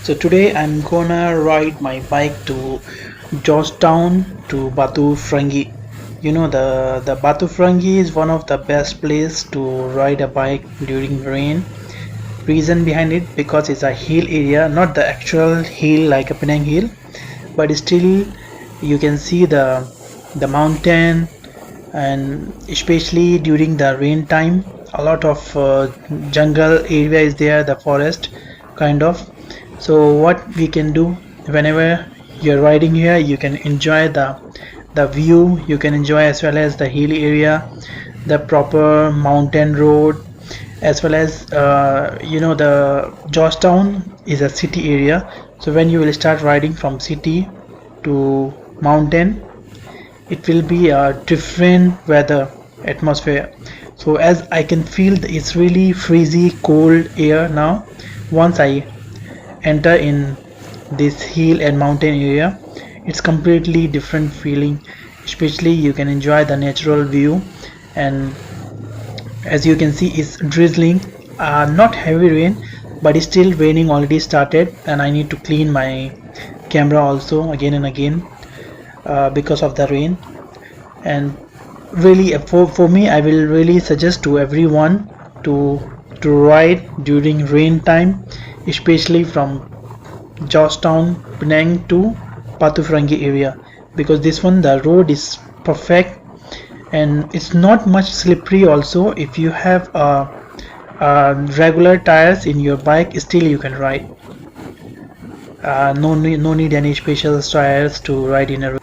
So today I'm gonna ride my bike to Georgetown to Batu Ferringhi. The Batu Ferringhi is one of the best place to ride a bike during rain. Reason behind it because it's a hill area, not the actual hill like a Penang hill, but still you can see the mountain, and especially during the rain time a lot of jungle area is there, the forest kind of. So what we can do, whenever you're riding here, you can enjoy the view, you can enjoy as well as the hilly area, the proper mountain road, as well as the Georgetown is a city area. So when you will start riding from city to mountain, it will be a different weather atmosphere. So as I can feel, it's really freezy cold air now. Once I enter in this hill and mountain area, it's completely different feeling. Especially you can enjoy the natural view, and as you can see it's drizzling, not heavy rain, but it's still raining already started, and I need to clean my camera also again and again because of the rain. And really for me, I will really suggest to everyone to ride during rain time, especially from Georgetown, Penang to Batu Ferringhi area, because this one the road is perfect and it's not much slippery also. If you have regular tires in your bike, still you can ride. No need any special tires to ride in a.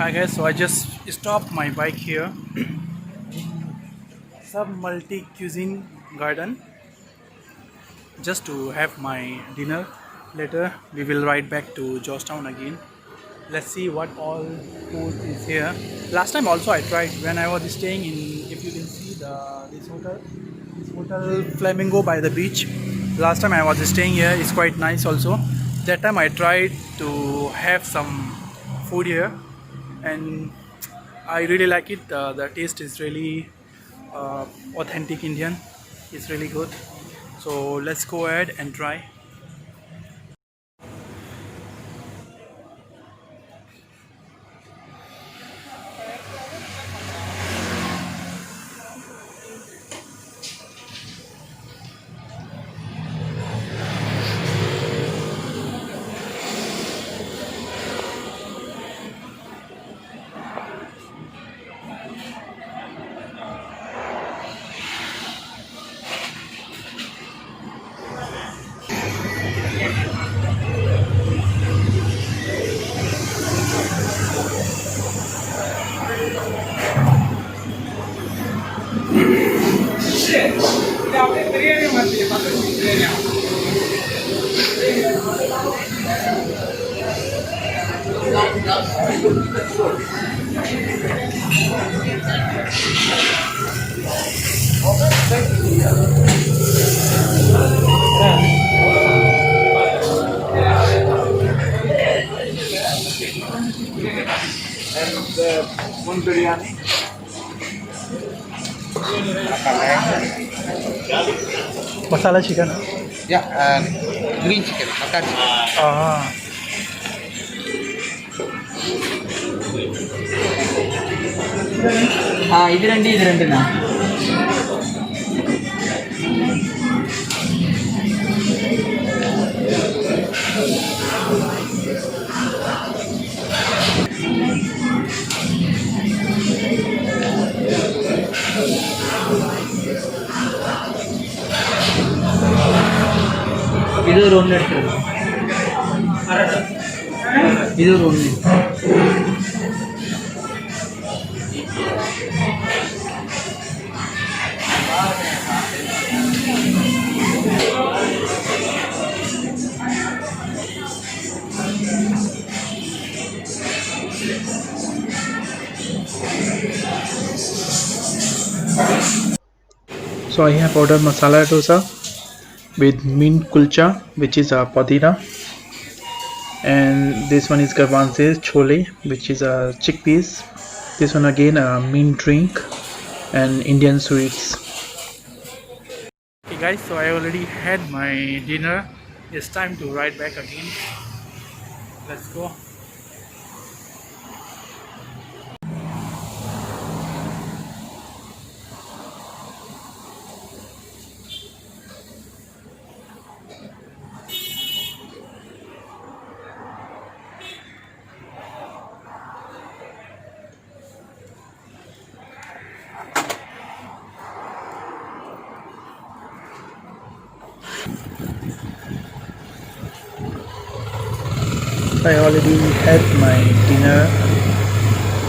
Hi guys, so I just stopped my bike here. Some multi cuisine garden just to have my dinner. Later we will ride back to Georgetown again. Let's see what all food is here. Last time also I tried when I was staying in, if you can see this hotel Flamingo by the beach. Last time I was staying here, it's quite nice also. That time I tried to have some food here, and I really like it. The taste is really authentic Indian. It's really good. So let's go ahead and try. One biryani. Masala chicken. Yeah, green chicken, makan chicken. Ah. ఇది రండి ఇది రెండునా ಇದು ಒಂದು ಇಡ್ತೀರಿ ಇದು ಒಂದು So I have ordered masala dosa with mint kulcha, which is a padina, and this one is garbanzes chole, which is a chickpeas. This one again a mint drink and Indian sweets. Okay guys, so I already had my dinner. It's time to ride back again. Let's go. I already had my dinner,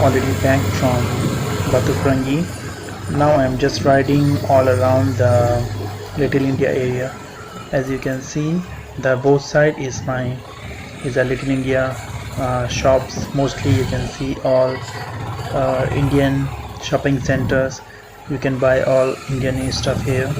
already back from Batu Ferringhi. Now I am just riding all around the Little India area. As you can see, the both side is a Little India shops. Mostly you can see all Indian shopping centers. You can buy all Indian stuff here.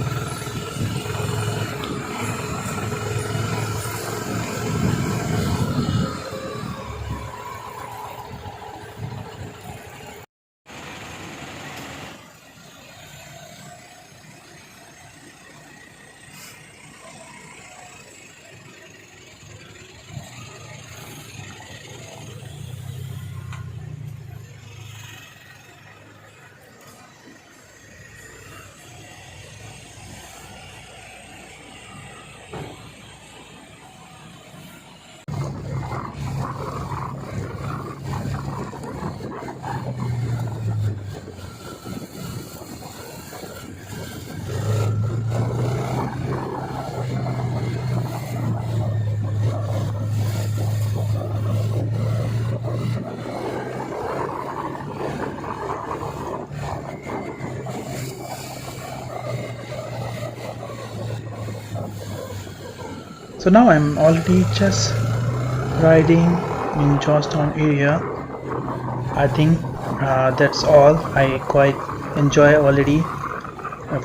So now I'm already just riding in Georgetown area. I think that's all. I quite enjoy already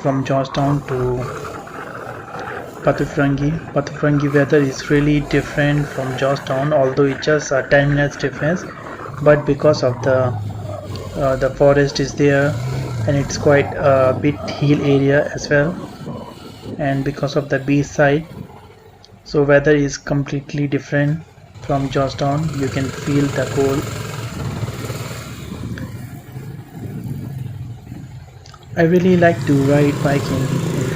from Georgetown to Batu Ferringhi. Batu Ferringhi weather is really different from Georgetown, although it's just a 10 minutes difference. But because of the forest is there, and it's quite a bit hill area as well, and because of the beach side, so weather is completely different from Georgetown. You can feel the cold. I really like to ride bike in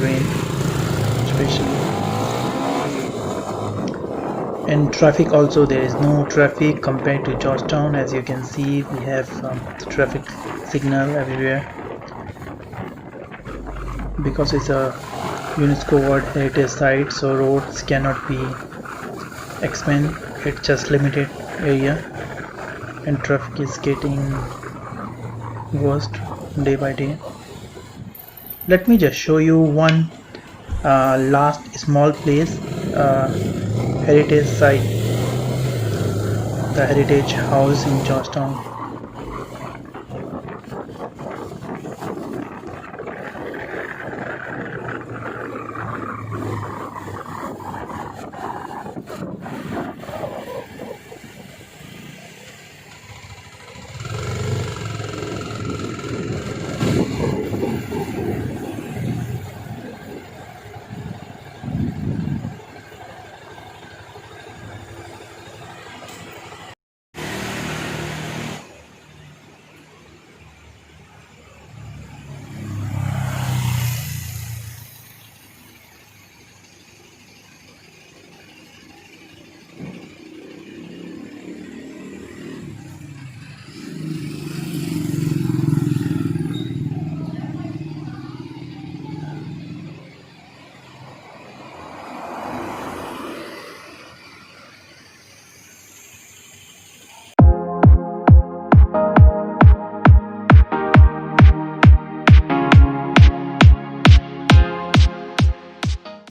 rain, especially. And traffic also, there is no traffic compared to Georgetown. As you can see, we have the traffic signal everywhere because it's a UNESCO World Heritage Site, so roads cannot be expand. It's just limited area, and traffic is getting worse day by day. Let me just show you one last small place, heritage site, the heritage house in Georgetown.